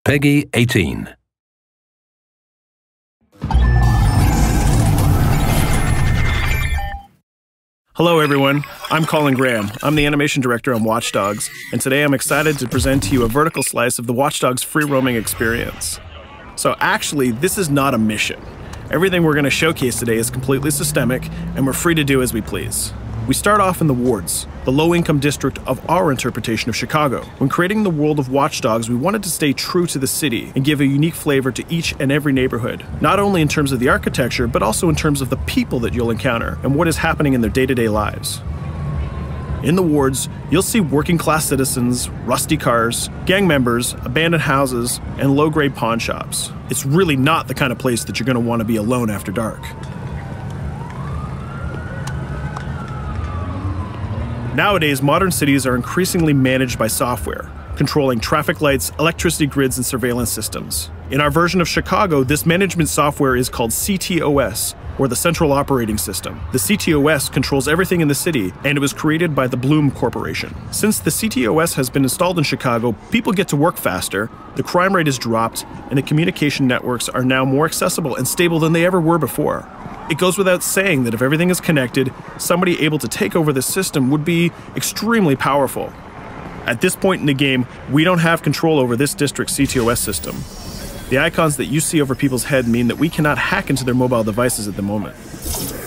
Peggy 18. Hello everyone, I'm Colin Graham. I'm the animation director on Watch Dogs, and today I'm excited to present to you a vertical slice of the Watch Dogs free roaming experience. So actually, this is not a mission. Everything we're going to showcase today is completely systemic, and we're free to do as we please. We start off in the wards, the low-income district of our interpretation of Chicago. When creating the world of Watch Dogs, we wanted to stay true to the city and give a unique flavor to each and every neighborhood, not only in terms of the architecture, but also in terms of the people that you'll encounter and what is happening in their day-to-day lives. In the wards, you'll see working-class citizens, rusty cars, gang members, abandoned houses, and low-grade pawn shops. It's really not the kind of place that you're going to want to be alone after dark. Nowadays, modern cities are increasingly managed by software, controlling traffic lights, electricity grids, and surveillance systems. In our version of Chicago, this management software is called CTOS, or the Central Operating System. The CTOS controls everything in the city, and it was created by the Bloom Corporation. Since the CTOS has been installed in Chicago, people get to work faster, the crime rate has dropped, and the communication networks are now more accessible and stable than they ever were before. It goes without saying that if everything is connected, somebody able to take over the system would be extremely powerful. At this point in the game, we don't have control over this district's CTOS system. The icons that you see over people's head mean that we cannot hack into their mobile devices at the moment.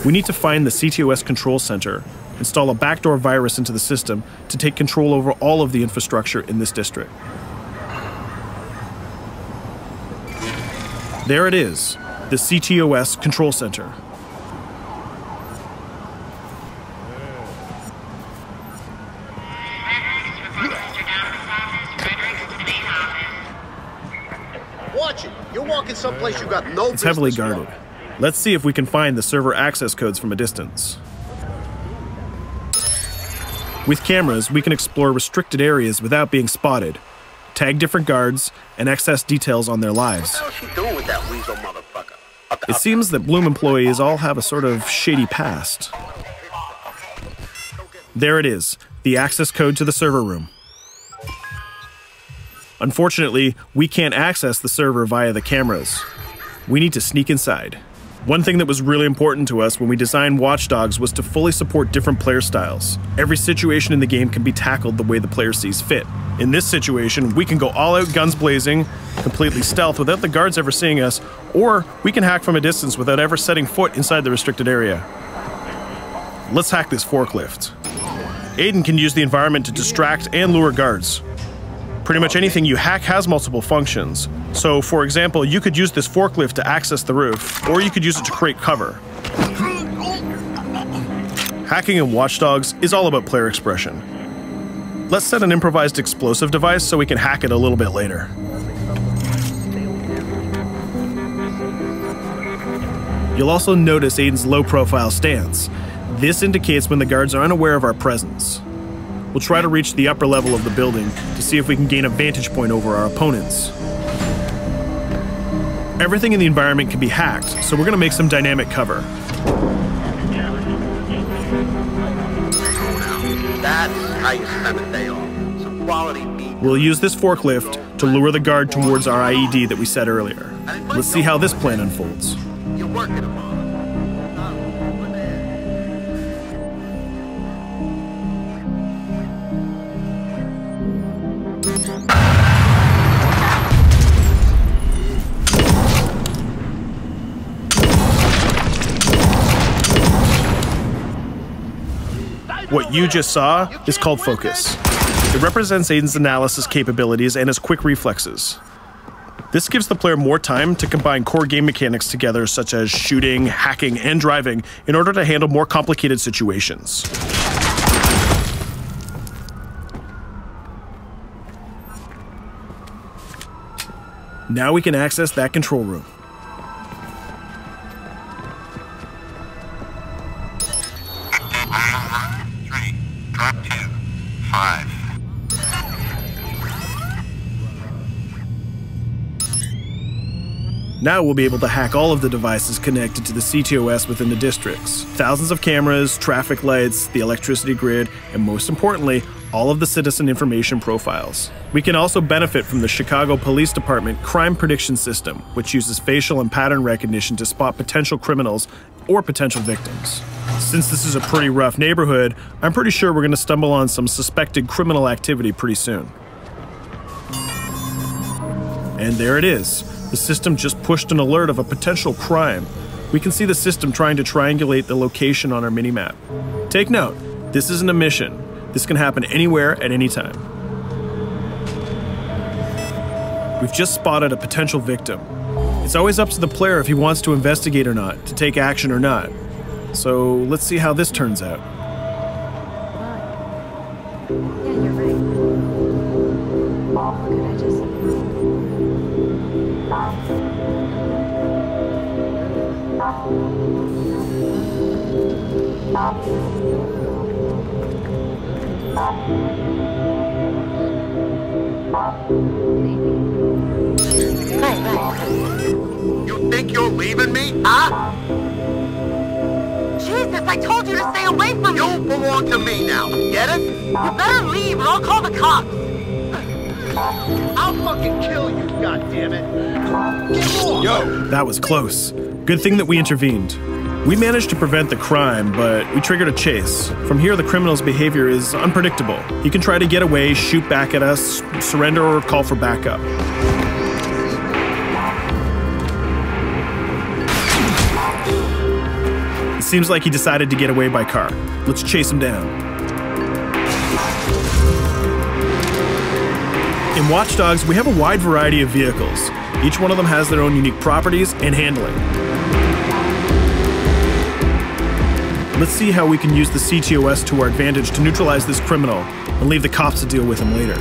We need to find the CTOS control center, install a backdoor virus into the system to take control over all of the infrastructure in this district. There it is, the CTOS control center. Watch it. You're walking someplace you got no business. It's heavily guarded. Let's see if we can find the server access codes from a distance. With cameras, we can explore restricted areas without being spotted, tag different guards, and access details on their lives. What the hell is she doing with that weasel motherfucker? It seems that Bloom employees all have a sort of shady past. There it is, the access code to the server room. Unfortunately, we can't access the server via the cameras. We need to sneak inside. One thing that was really important to us when we designed Watch Dogs was to fully support different player styles. Every situation in the game can be tackled the way the player sees fit. In this situation, we can go all out guns blazing, completely stealth without the guards ever seeing us, or we can hack from a distance without ever setting foot inside the restricted area. Let's hack this forklift. Aiden can use the environment to distract and lure guards. Pretty much anything you hack has multiple functions. So, for example, you could use this forklift to access the roof, or you could use it to create cover. Hacking in Watch Dogs is all about player expression. Let's set an improvised explosive device so we can hack it a little bit later. You'll also notice Aiden's low-profile stance. This indicates when the guards are unaware of our presence. We'll try to reach the upper level of the building to see if we can gain a vantage point over our opponents. Everything in the environment can be hacked, so we're going to make some dynamic cover. That's how you spend a day off. Some quality meat. We'll use this forklift to lure the guard towards our IED that we set earlier. Let's see how this plan unfolds. You're working them on. What you just saw is called focus. It represents Aiden's analysis capabilities and his quick reflexes. This gives the player more time to combine core game mechanics together, such as shooting, hacking, and driving, in order to handle more complicated situations. Now we can access that control room. Drop 2, 5. Now we'll be able to hack all of the devices connected to the CTOS within the districts. Thousands of cameras, traffic lights, the electricity grid, and most importantly, all of the citizen information profiles. We can also benefit from the Chicago Police Department Crime Prediction System, which uses facial and pattern recognition to spot potential criminals or potential victims. Since this is a pretty rough neighborhood, I'm pretty sure we're going to stumble on some suspected criminal activity pretty soon. And there it is. The system just pushed an alert of a potential crime. We can see the system trying to triangulate the location on our minimap. Take note, this isn't a mission. This can happen anywhere at any time. We've just spotted a potential victim. It's always up to the player if he wants to investigate or not, to take action or not. So let's see how this turns out. Yeah, you're right. Could I just... You think you're leaving me? Huh? Jesus, I told you to stay away from me! You belong to me now. Get it? You better leave or I'll call the cops! I'll fucking kill you, goddammit! Get off! Yo! That was close. Good thing that we intervened. We managed to prevent the crime, but we triggered a chase. From here, the criminal's behavior is unpredictable. He can try to get away, shoot back at us, surrender, or call for backup. It seems like he decided to get away by car. Let's chase him down. In Watch Dogs, we have a wide variety of vehicles. Each one of them has their own unique properties and handling. Let's see how we can use the CTOS to our advantage to neutralize this criminal and leave the cops to deal with him later.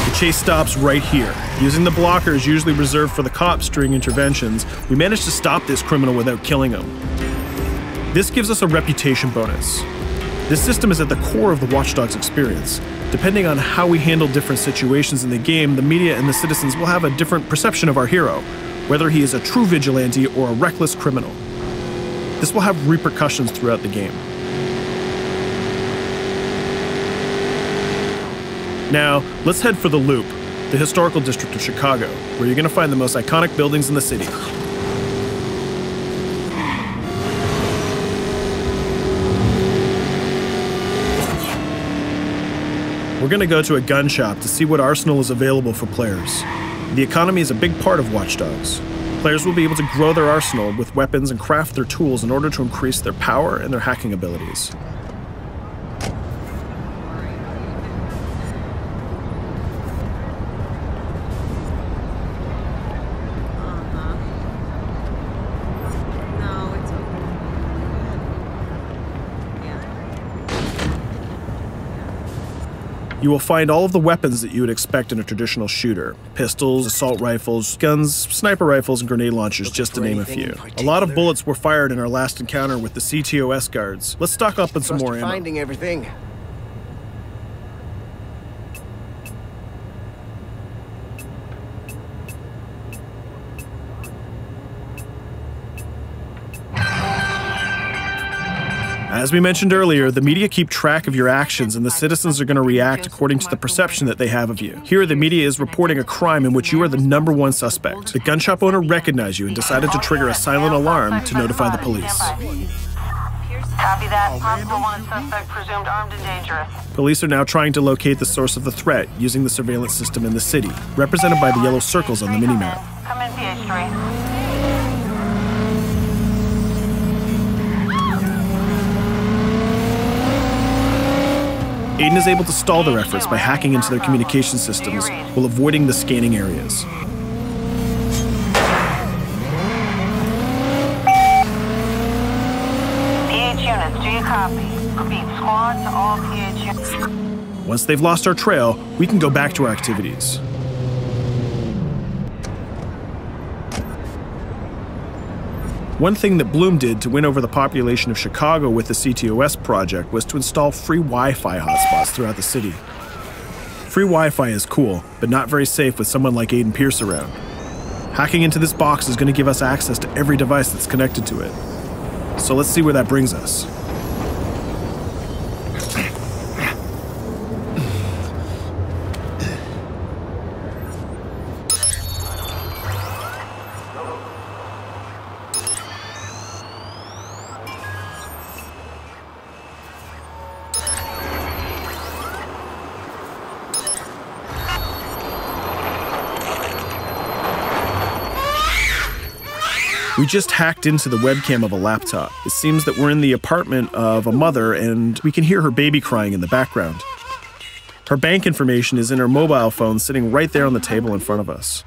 The chase stops right here. Using the blockers usually reserved for the cops during interventions, we managed to stop this criminal without killing him. This gives us a reputation bonus. This system is at the core of the Watch Dogs experience. Depending on how we handle different situations in the game, the media and the citizens will have a different perception of our hero, whether he is a true vigilante or a reckless criminal. This will have repercussions throughout the game. Now, let's head for the Loop, the historical district of Chicago, where you're going to find the most iconic buildings in the city. We're going to go to a gun shop to see what arsenal is available for players. The economy is a big part of Watch Dogs. Players will be able to grow their arsenal with weapons and craft their tools in order to increase their power and their hacking abilities. You will find all of the weapons that you would expect in a traditional shooter. Pistols, assault rifles, guns, sniper rifles, and grenade launchers, just to name a few. A lot of bullets were fired in our last encounter with the CTOS guards. Let's stock up on some more ammo. Finding everything. As we mentioned earlier, the media keep track of your actions and the citizens are going to react according to the perception that they have of you. Here, the media is reporting a crime in which you are the #1 suspect. The gun shop owner recognized you and decided to trigger a silent alarm to notify the police. Copy that. Possible wanted suspect presumed armed and dangerous. Police are now trying to locate the source of the threat using the surveillance system in the city, represented by the yellow circles on the minimap. Come in, PH3. Aiden is able to stall their efforts by hacking into their communication systems while avoiding the scanning areas. PH units, do you copy? Repeat, squad to all PH units. Once they've lost our trail, we can go back to our activities. One thing that Bloom did to win over the population of Chicago with the CTOS project was to install free Wi-Fi hotspots throughout the city. Free Wi-Fi is cool, but not very safe with someone like Aiden Pierce around. Hacking into this box is going to give us access to every device that's connected to it. So let's see where that brings us. We just hacked into the webcam of a laptop. It seems that we're in the apartment of a mother and we can hear her baby crying in the background. Her bank information is in her mobile phone sitting right there on the table in front of us.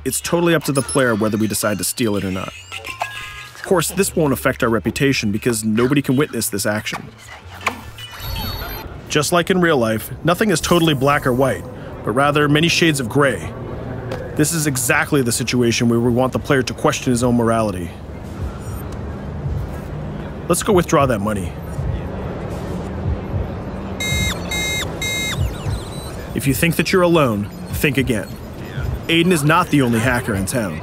It's totally up to the player whether we decide to steal it or not. Of course, this won't affect our reputation because nobody can witness this action. Just like in real life, nothing is totally black or white, but rather many shades of gray. This is exactly the situation where we want the player to question his own morality. Let's go withdraw that money. If you think that you're alone, think again. Aiden is not the only hacker in town.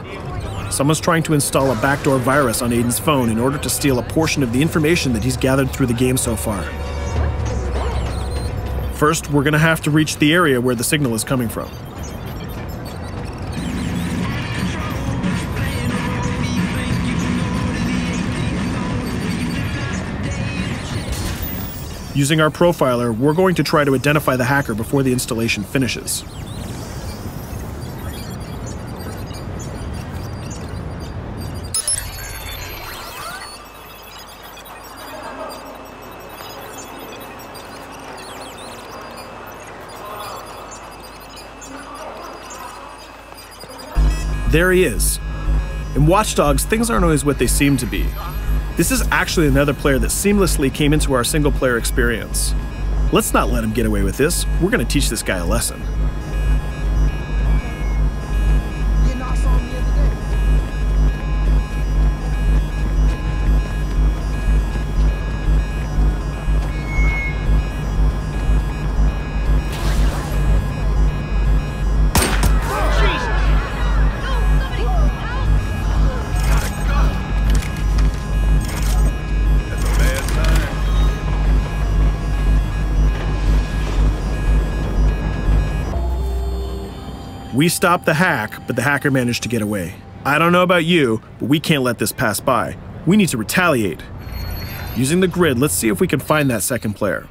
Someone's trying to install a backdoor virus on Aiden's phone in order to steal a portion of the information that he's gathered through the game so far. First, we're gonna have to reach the area where the signal is coming from. Using our profiler, we're going to try to identify the hacker before the installation finishes. There he is. In Watch Dogs, things aren't always what they seem to be. This is actually another player that seamlessly came into our single-player experience. Let's not let him get away with this. We're going to teach this guy a lesson. We stopped the hack, but the hacker managed to get away. I don't know about you, but we can't let this pass by. We need to retaliate. Using the grid, let's see if we can find that second player.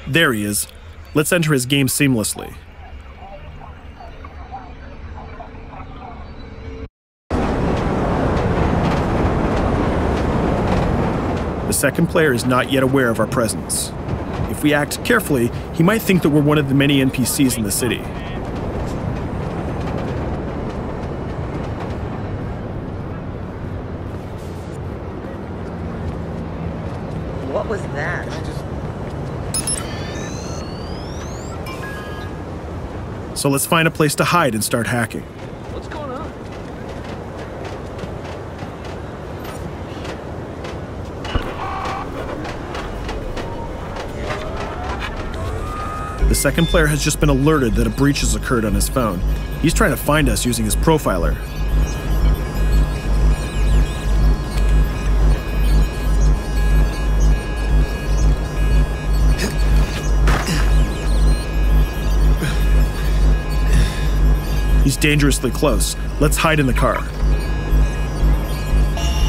There he is. Let's enter his game seamlessly. The second player is not yet aware of our presence. If we act carefully, he might think that we're one of the many NPCs in the city. What was that? So let's find a place to hide and start hacking. What's going on? The second player has just been alerted that a breach has occurred on his phone. He's trying to find us using his profiler. He's dangerously close. Let's hide in the car.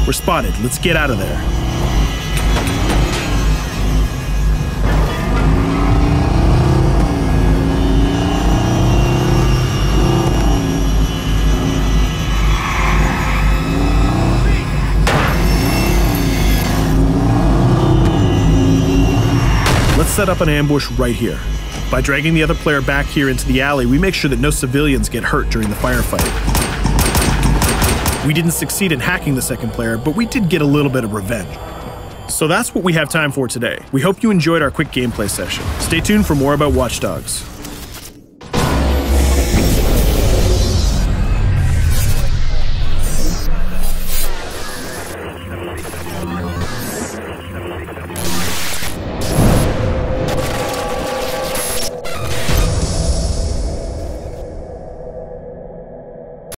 We're spotted. Let's get out of there. Let's set up an ambush right here. By dragging the other player back here into the alley, we make sure that no civilians get hurt during the firefight. We didn't succeed in hacking the second player, but we did get a little bit of revenge. So that's what we have time for today. We hope you enjoyed our quick gameplay session. Stay tuned for more about Watch Dogs.